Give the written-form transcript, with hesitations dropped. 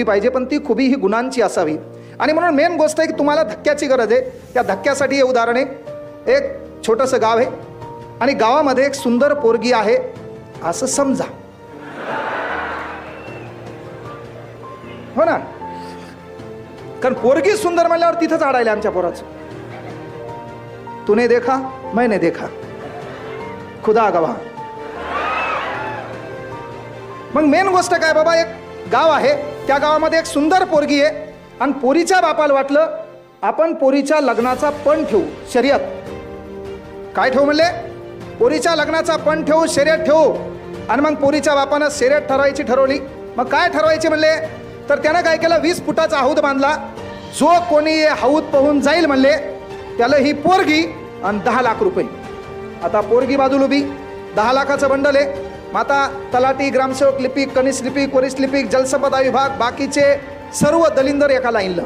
पाहिजे, पण ती खुबी ही गुणांची असावी. आणि म्हणून मेन गोष्ट आहे की तुम्हाला धक्क्याची गरज आहे. त्या धक्क्यासाठी हे उदाहरण आहे. एक छोटंसं गाव आहे आणि गावामध्ये एक सुंदर पोरगी आहे असं समजा, हो ना. कारण पोरगी सुंदर म्हणल्यावर तिथंच आडायला आमच्या पोराचं. तूने देखा मैंने देखा खुदा गवाह. मग मेन गोष्ट काय बाबा, एक गाव आहे, त्या गावामध्ये एक सुंदर पोरगी आहे आणि पोरीच्या बापाला वाटलं आपण पोरीच्या लग्नाचा पण ठेवू, शर्यत. काय ठेवू म्हणले? पोरीच्या लग्नाचा पण ठेवू, शर्यत ठेवू. आणि मग पोरीच्या बापानं शर्यत ठरवायची ठरवली. मग काय ठरवायची म्हणले, तर त्यानं काय केलं, 20 फुटाचा हौद बांधला. जो कोणी हौद पाहून जाईल म्हणले त्याला ही पोरगी आणि 10 लाख रुपये. आता पोरगी बाजूला उभी, 10 लाखाचं बंडल आहे. माता तलाठी, ग्रामसेवक लिपिक, कनिष्ठ लिपिक, वरिष्ठ लिपिक, जलसंपदा विभाग, बाकीचे सर्व दलिंदर एका लाईनला.